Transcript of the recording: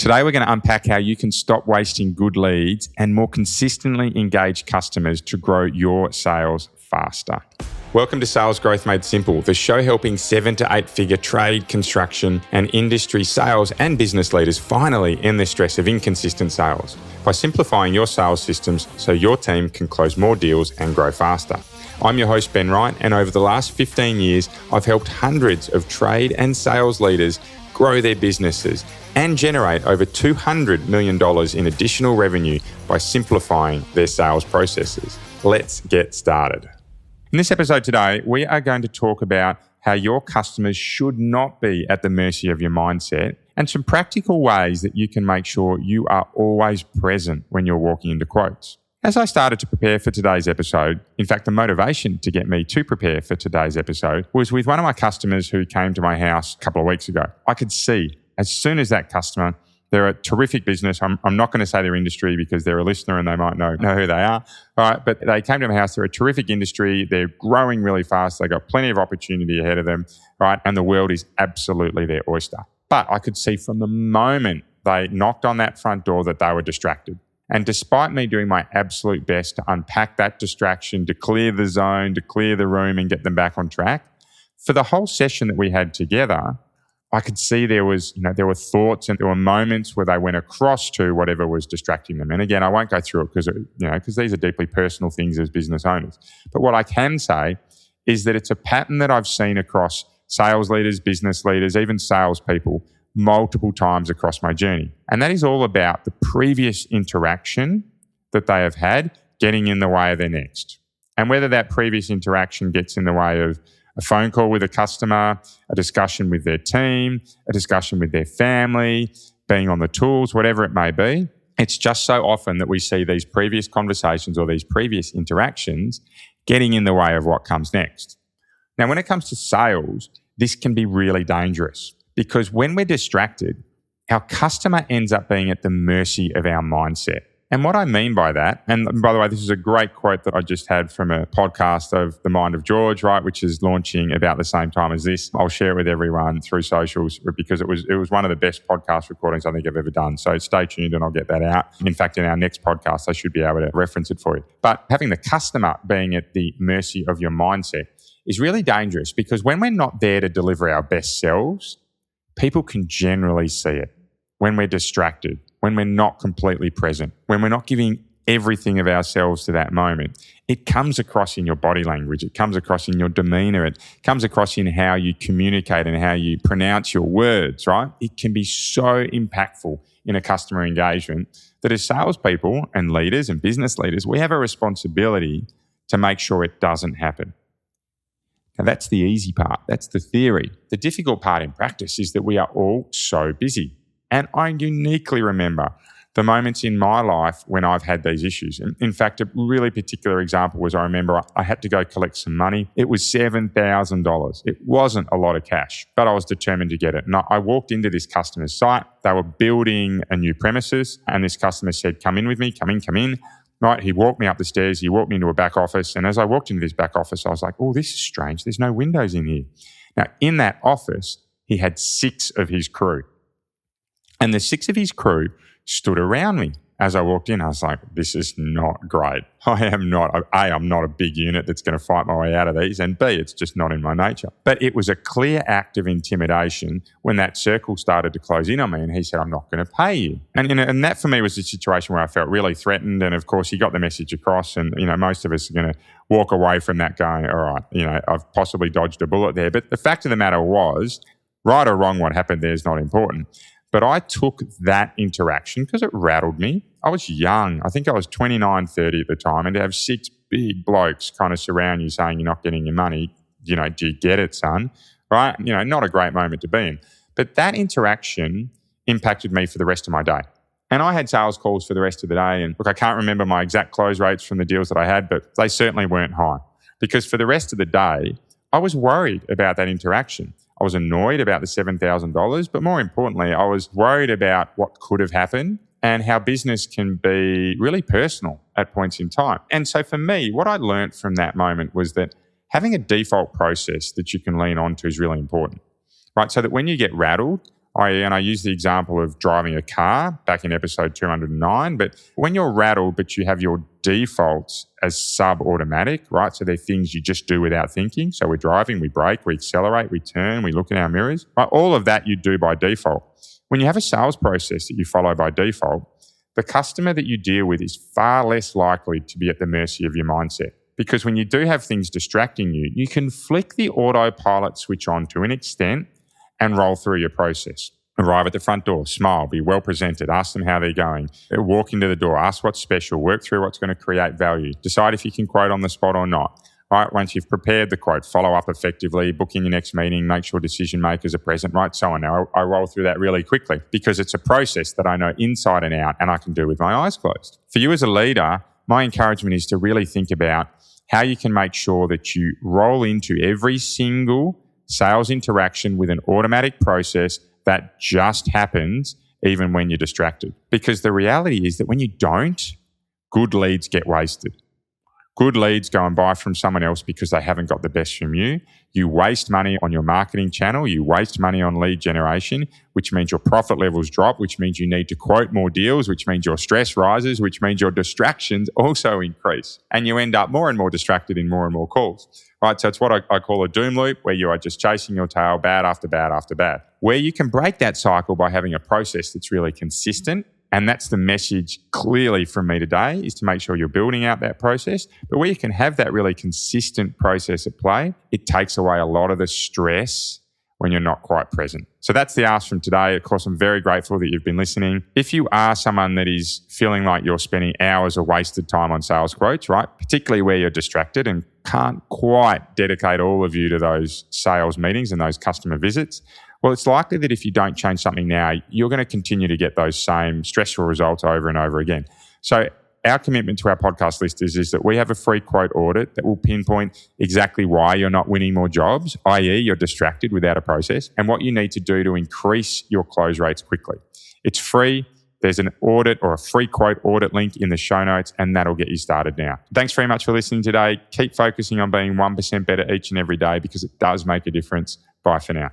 Today, we're going to unpack how you can stop wasting good leads and more consistently engage customers to grow your sales faster. Welcome to Sales Growth Made Simple, the show helping 7 to 8 figure trade, construction, and industry sales and business leaders finally end the stress of inconsistent sales by simplifying your sales systems so your team can close more deals and grow faster. I'm your host, Ben Wright, and over the last 15 years, I've helped hundreds of trade and sales leaders grow their businesses and generate over $200 million in additional revenue by simplifying their sales processes. Let's get started. In this episode today, we are going to talk about how your customers should not be at the mercy of your mindset and some practical ways that you can make sure you are always present when you're walking into quotes. As I started to prepare for today's episode, in fact, the motivation to get me to prepare for today's episode was with one of my customers who came to my house a couple of weeks ago. I could see as soon as that customer, they're a terrific business. I'm not going to say their industry because they're a listener and they might know who they are. All right, but they came to my house. They're a terrific industry. They're growing really fast. They've got plenty of opportunity ahead of them, right? And the world is absolutely their oyster. But I could see from the moment they knocked on that front door that they were distracted. And despite me doing my absolute best to unpack that distraction, to clear the zone, to clear the room and get them back on track, for the whole session that we had together, I could see there were thoughts and there were moments where they went across to whatever was distracting them. And again, I won't go through it because these are deeply personal things as business owners. But what I can say is that it's a pattern that I've seen across sales leaders, business leaders, even salespeople multiple times across my journey. And that is all about the previous interaction that they have had getting in the way of their next. And whether that previous interaction gets in the way of a phone call with a customer, a discussion with their team, a discussion with their family, being on the tools, whatever it may be, it's just so often that we see these previous conversations or these previous interactions getting in the way of what comes next. Now, when it comes to sales, this can be really dangerous. Because when we're distracted, our customer ends up being at the mercy of our mindset. And what I mean by that, and by the way, this is a great quote that I just had from a podcast of The Mind of George, right, which is launching about the same time as this. I'll share it with everyone through socials because it was one of the best podcast recordings I think I've ever done. So stay tuned and I'll get that out. In fact, in our next podcast, I should be able to reference it for you. But having the customer being at the mercy of your mindset is really dangerous because when we're not there to deliver our best selves, people can generally see it when we're distracted, when we're not completely present, when we're not giving everything of ourselves to that moment. It comes across in your body language. It comes across in your demeanor. It comes across in how you communicate and how you pronounce your words, right? It can be so impactful in a customer engagement that as salespeople and leaders and business leaders, we have a responsibility to make sure it doesn't happen. Now, that's the easy part. That's the theory. The difficult part in practice is that we are all so busy. And I uniquely remember the moments in my life when I've had these issues. In fact, a really particular example was I remember I had to go collect some money. It was $7,000. It wasn't a lot of cash, but I was determined to get it. And I walked into this customer's site. They were building a new premises, and this customer said, come in with me, come in. Right, he walked me up the stairs, he walked me into a back office, and as I walked into this back office, I was like, oh, this is strange. There's no windows in here. Now, in that office, he had 6 of his crew. And the 6 of his crew stood around me. As I walked in, I was like, this is not great. I'm not a big unit that's going to fight my way out of these, and B, it's just not in my nature. But it was a clear act of intimidation when that circle started to close in on me and he said, I'm not going to pay you. And that for me was a situation where I felt really threatened, and of course he got the message across, and most of us are going to walk away from that going, all right, I've possibly dodged a bullet there. But the fact of the matter was, right or wrong, what happened there is not important. But I took that interaction because it rattled me. I was young. I think I was 29, 30 at the time. And to have 6 big blokes kind of surround you saying you're not getting your money, do you get it, son? Right? Not a great moment to be in. But that interaction impacted me for the rest of my day. And I had sales calls for the rest of the day. And look, I can't remember my exact close rates from the deals that I had, but they certainly weren't high. Because for the rest of the day, I was worried about that interaction. I was annoyed about the $7,000, but more importantly, I was worried about what could have happened and how business can be really personal at points in time. And so for me, what I learned from that moment was that having a default process that you can lean on to is really important, right? So that when you get rattled, And I use the example of driving a car back in episode 209. But when you're rattled, but you have your defaults as sub-automatic, right? So they're things you just do without thinking. So we're driving, we brake, we accelerate, we turn, we look in our mirrors. Right? All of that you do by default. When you have a sales process that you follow by default, the customer that you deal with is far less likely to be at the mercy of your mindset. Because when you do have things distracting you, you can flick the autopilot switch on to an extent and roll through your process. Arrive at the front door, smile, be well presented, ask them how they're going, walk into the door, ask what's special, work through what's going to create value, decide if you can quote on the spot or not. Right, once you've prepared the quote, follow up effectively, book in your next meeting, make sure decision makers are present, right, so on. Now, I roll through that really quickly because it's a process that I know inside and out and I can do with my eyes closed. For you as a leader, my encouragement is to really think about how you can make sure that you roll into every single sales interaction with an automatic process that just happens even when you're distracted. Because the reality is that when you don't, good leads get wasted. Good leads go and buy from someone else because they haven't got the best from you. You waste money on your marketing channel. You waste money on lead generation, which means your profit levels drop, which means you need to quote more deals, which means your stress rises, which means your distractions also increase. And you end up more and more distracted in more and more calls. Right? So it's what I call a doom loop, where you are just chasing your tail, bad after bad after bad. Where you can break that cycle by having a process that's really consistent. And that's the message clearly from me today, is to make sure you're building out that process. But where you can have that really consistent process at play, it takes away a lot of the stress when you're not quite present. So that's the ask from today. Of course, I'm very grateful that you've been listening. If you are someone that is feeling like you're spending hours of wasted time on sales quotes, right, particularly where you're distracted and can't quite dedicate all of you to those sales meetings and those customer visits, well, it's likely that if you don't change something now, you're going to continue to get those same stressful results over and over again. So our commitment to our podcast listeners is that we have a free quote audit that will pinpoint exactly why you're not winning more jobs, i.e. you're distracted without a process, and what you need to do to increase your close rates quickly. It's free. There's an audit or a free quote audit link in the show notes, and that'll get you started now. Thanks very much for listening today. Keep focusing on being 1% better each and every day, because it does make a difference. Bye for now.